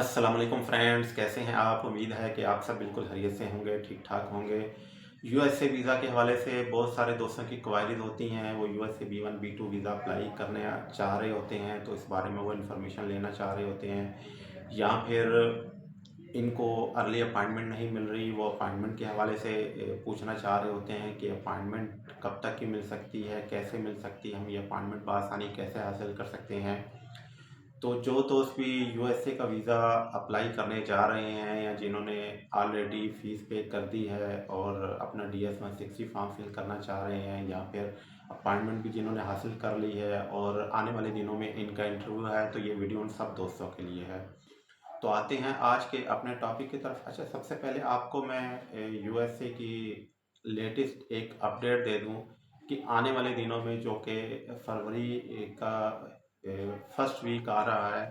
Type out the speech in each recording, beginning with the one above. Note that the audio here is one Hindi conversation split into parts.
अस्सलाम वालेकुम फ्रेंड्स, कैसे हैं आप? उम्मीद है कि आप सब बिल्कुल खैरियत से होंगे, ठीक ठाक होंगे। यूएसए वीज़ा के हवाले से बहुत सारे दोस्तों की क्वायरीज होती हैं। वो USA B1 B2 visa apply करने चाह रहे होते हैं, तो इस बारे में वो इन्फॉर्मेशन लेना चाह रहे होते हैं, या फिर इनको अर्ली अपॉइंटमेंट नहीं मिल रही, वो अपॉइंटमेंट के हवाले से पूछना चाह रहे होते हैं कि अपॉइंटमेंट कब तक की मिल सकती है, कैसे मिल सकती है, हम ये अपॉइंटमेंट बआसानी कैसे हासिल कर सकते हैं। तो जो दोस्त भी यूएसए का वीज़ा अप्लाई करने जा रहे हैं, या जिन्होंने ऑलरेडी फ़ीस पे कर दी है और अपना DS-160 फॉर्म फिल करना चाह रहे हैं, या फिर अपॉइंटमेंट भी जिन्होंने हासिल कर ली है और आने वाले दिनों में इनका इंटरव्यू है, तो ये वीडियो उन सब दोस्तों के लिए है। तो आते हैं आज के अपने टॉपिक की तरफ। अच्छा, सबसे पहले आपको मैं यूएसए की लेटेस्ट एक अपडेट दे दूं कि आने वाले दिनों में, जो कि फरवरी का फर्स्ट वीक आ रहा है,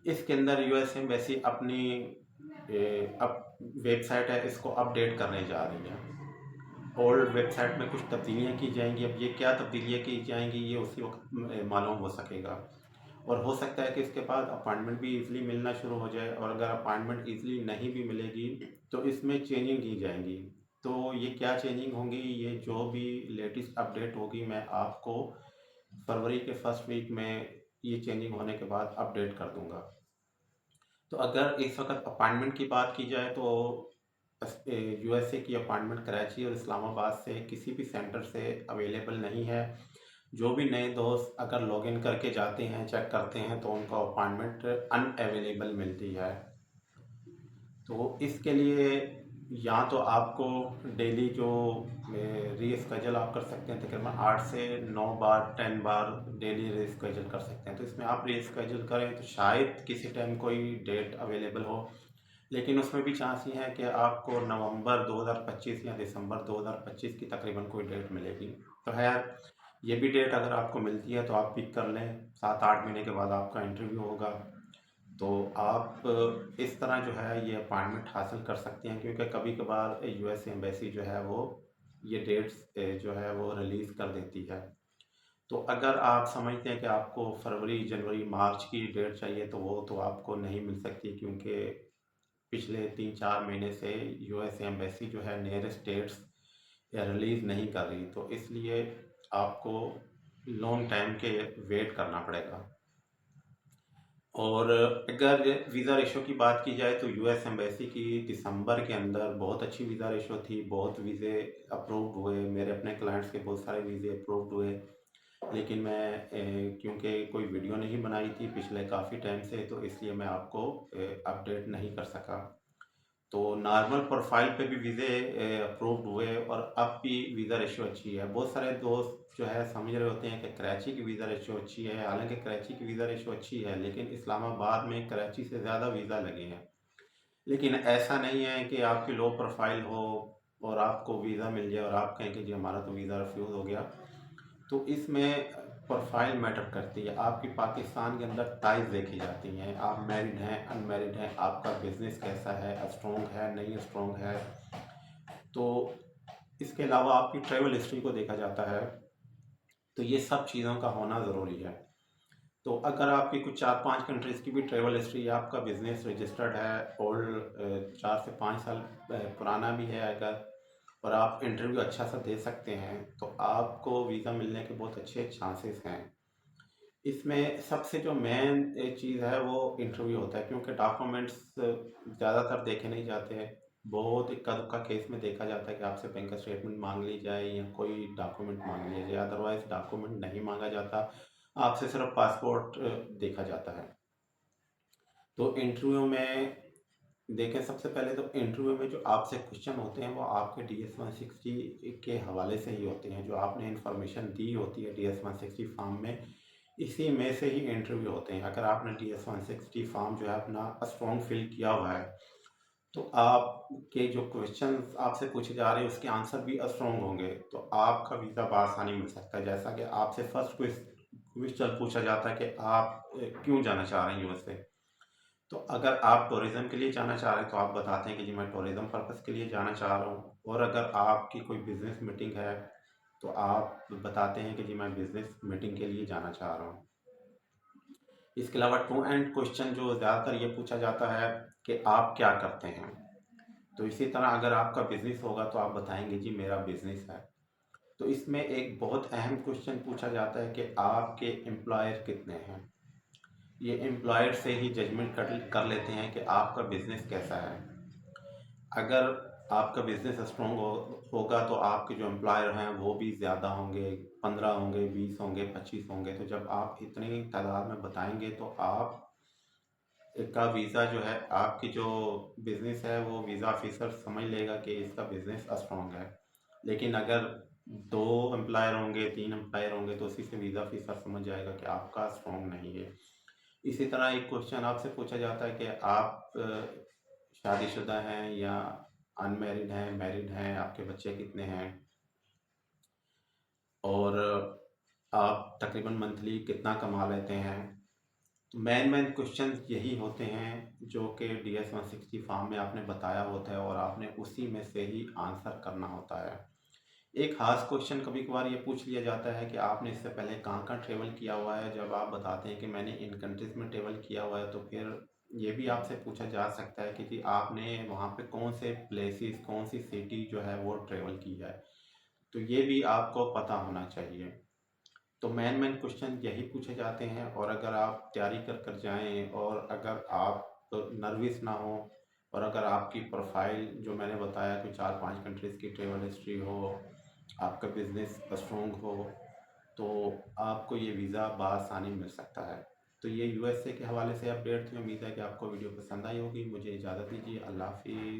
इसके अंदर यूएस एम्बेसी अपनी अप वेबसाइट है, इसको अपडेट करने जा रही है। ओल्ड वेबसाइट में कुछ तब्दीलियाँ की जाएंगी। अब ये क्या तब्दीलियाँ की जाएंगी, ये उसी वक्त मालूम हो सकेगा। और हो सकता है कि इसके बाद अपॉइंटमेंट भी इजीली मिलना शुरू हो जाए, और अगर अपॉइंटमेंट इजीली नहीं भी मिलेगी तो इसमें चेंजिंग की जाएंगी। तो ये क्या चेंजिंग होंगी, ये जो भी लेटेस्ट अपडेट होगी, मैं आपको फरवरी के फर्स्ट वीक में ये चेंजिंग होने के बाद अपडेट कर दूंगा। तो अगर इस वक्त अपॉइंटमेंट की बात की जाए, तो यूएसए की अपॉइंटमेंट कराची और इस्लामाबाद से किसी भी सेंटर से अवेलेबल नहीं है। जो भी नए दोस्त अगर लॉगिन करके जाते हैं, चेक करते हैं, तो उनको अपॉइंटमेंट अनअवेलेबल मिलती है। तो इसके लिए या तो आपको डेली जो रीस्केजल आप कर सकते हैं, तकरीबन 8 से 9 बार 10 बार डेली रीस्केजल कर सकते हैं। तो इसमें आप रीस्केजल करें तो शायद किसी टाइम कोई डेट अवेलेबल हो, लेकिन उसमें भी चांस ये है कि आपको नवंबर 2025 या दिसंबर 2025 की तकरीबन कोई डेट मिलेगी। तो खैर, ये भी डेट अगर आपको मिलती है तो आप पिक कर लें। 7-8 महीने के बाद आपका इंटरव्यू होगा, तो आप इस तरह जो है ये अपॉइंटमेंट हासिल कर सकते हैं, क्योंकि कभी कभार यूएस एम्बेसी जो है वो ये डेट्स जो है वो रिलीज़ कर देती है। तो अगर आप समझते हैं कि आपको फरवरी, जनवरी, मार्च की डेट चाहिए, तो वो तो आपको नहीं मिल सकती, क्योंकि पिछले 3-4 महीने से यूएस एम्बेसी जो है नियरेस्ट डेट्स रिलीज़ नहीं कर रही। तो इसलिए आपको लॉन्ग टाइम के वेट करना पड़ेगा। और अगर वीज़ा रेशो की बात की जाए, तो यूएस एम्बेसी की दिसंबर के अंदर बहुत अच्छी वीज़ा रेशो थी, बहुत वीज़े अप्रूव्ड हुए। मेरे अपने क्लाइंट्स के बहुत सारे वीज़े अप्रूव्ड हुए, लेकिन मैं क्योंकि कोई वीडियो नहीं बनाई थी पिछले काफ़ी टाइम से, तो इसलिए मैं आपको अपडेट नहीं कर सका। तो नॉर्मल प्रोफाइल पे भी वीज़े अप्रूव्ड हुए, और अब भी वीज़ा रेशियो अच्छी है। बहुत सारे दोस्त जो है समझ रहे होते हैं कि कराची की वीज़ा रेशियो अच्छी है। हालांकि कराची की वीज़ा रेशियो अच्छी है, लेकिन इस्लामाबाद में कराची से ज़्यादा वीज़ा लगे हैं। लेकिन ऐसा नहीं है कि आपकी लो प्रोफाइल हो और आपको वीज़ा मिल जाए और आप कहें कि जी हमारा तो वीज़ा रिफ्यूज़ हो गया। तो इसमें प्रोफाइल मैटर करती है। आपकी पाकिस्तान के अंदर टाइज देखी जाती हैं, आप मैरिड हैं, अनमैरिड हैं, आपका बिजनेस कैसा है, स्ट्रॉन्ग है, नहीं स्ट्रॉन्ग है। तो इसके अलावा आपकी ट्रैवल हिस्ट्री को देखा जाता है। तो ये सब चीज़ों का होना ज़रूरी है। तो अगर आपकी कुछ 4-5 कंट्रीज़ की भी ट्रैवल हिस्ट्री है, आपका बिजनेस रजिस्टर्ड है, ओल्ड 4 से 5 साल पुराना भी है अगर, और आप इंटरव्यू अच्छा सा दे सकते हैं, तो आपको वीज़ा मिलने के बहुत अच्छे चांसेस हैं। इसमें सबसे जो मेन एक चीज़ है वो इंटरव्यू होता है, क्योंकि डॉक्यूमेंट्स ज़्यादातर देखे नहीं जाते। बहुत इक्का दुक्का केस में देखा जाता है कि आपसे बैंक स्टेटमेंट मांग ली जाए या कोई डॉक्यूमेंट मांग लिया जाए, अदरवाइज डॉक्यूमेंट नहीं मांगा जाता, आपसे सिर्फ पासपोर्ट देखा जाता है। तो इंटरव्यू में देखें, सबसे पहले तो इंटरव्यू में जो आपसे क्वेश्चन होते हैं वो आपके DS-160 के हवाले से ही होते हैं। जो आपने इन्फॉर्मेशन दी होती है DS-160 फॉर्म में, इसी में से ही इंटरव्यू होते हैं। अगर आपने DS-160 फॉर्म जो है अपना स्ट्रॉन्ग फिल किया हुआ है, तो आपके जो क्वेश्चंस आपसे पूछे जा रहे हैं उसके आंसर भी स्ट्रॉन्ग होंगे, तो आपका वीज़ा बआसानी मिल सकता है। जैसा कि आपसे फर्स्ट क्वेश्चन पूछा जाता है कि आप क्यों जाना चाह रहे हैं यूएसए। तो अगर आप टूरिज़्म के लिए जाना चाह रहे हैं, तो आप बताते हैं कि जी मैं टूरिज़्म पर्पज़ के लिए जाना चाह रहा हूँ। और अगर आपकी कोई बिज़नेस मीटिंग है, तो आप बताते हैं कि जी मैं बिज़नेस मीटिंग के लिए जाना चाह रहा हूँ। इसके अलावा टू एंड क्वेश्चन जो ज़्यादातर ये पूछा जाता है कि आप क्या करते हैं। तो इसी तरह अगर आपका बिजनेस होगा तो आप बताएंगे जी मेरा बिजनेस है। तो इसमें एक बहुत अहम क्वेश्चन पूछा जाता है कि आपके एम्प्लॉयर कितने हैं। ये एम्प्लॉयर से ही जजमेंट कर लेते हैं कि आपका बिजनेस कैसा है। अगर आपका बिजनेस स्ट्रॉन्ग होगा तो आपके जो एम्प्लॉयर हैं वो भी ज़्यादा होंगे, 15 होंगे, 20 होंगे, 25 होंगे। तो जब आप इतनी तादाद में बताएंगे तो आप का वीज़ा जो है, आपकी जो बिजनेस है वो वीज़ा ऑफिसर समझ लेगा कि इसका बिजनेस स्ट्रॉन्ग है। लेकिन अगर 2 एम्प्लॉयर होंगे, 3 एम्प्लॉयर होंगे तो उसी से वीज़ा ऑफिसर समझ जाएगा कि आपका स्ट्रॉन्ग नहीं है। इसी तरह एक क्वेश्चन आपसे पूछा जाता है कि आप शादीशुदा हैं या अनमैरिड हैं, मैरिड हैं, आपके बच्चे कितने हैं, और आप तकरीबन मंथली कितना कमा लेते हैं। तो मेन क्वेश्चन यही होते हैं जो कि DS-160 फॉर्म में आपने बताया होता है और आपने उसी में से ही आंसर करना होता है। एक खास क्वेश्चन कभी कभार ये पूछ लिया जाता है कि आपने इससे पहले कहाँ कहाँ ट्रेवल किया हुआ है। जब आप बताते हैं कि मैंने इन कंट्रीज़ में ट्रेवल किया हुआ है तो फिर ये भी आपसे पूछा जा सकता है कि जी आपने वहाँ पे कौन से प्लेसेस, कौन सी सिटी जो है वो ट्रेवल की है। तो ये भी आपको पता होना चाहिए। तो मेन क्वेश्चन यही पूछे जाते हैं, और अगर आप तैयारी कर कर जाएं और अगर आप नर्वस ना हो और अगर आपकी प्रोफाइल जो मैंने बताया कि 4-5 कंट्रीज़ की ट्रेवल हिस्ट्री हो, आपका बिजनेस स्ट्रॉन्ग हो, तो आपको ये वीज़ा बआसानी मिल सकता है। तो ये USA के हवाले से अपडेट थी। उम्मीद है कि आपको वीडियो पसंद आई होगी। मुझे इजाज़त दीजिए। अल्लाह हाफिज़।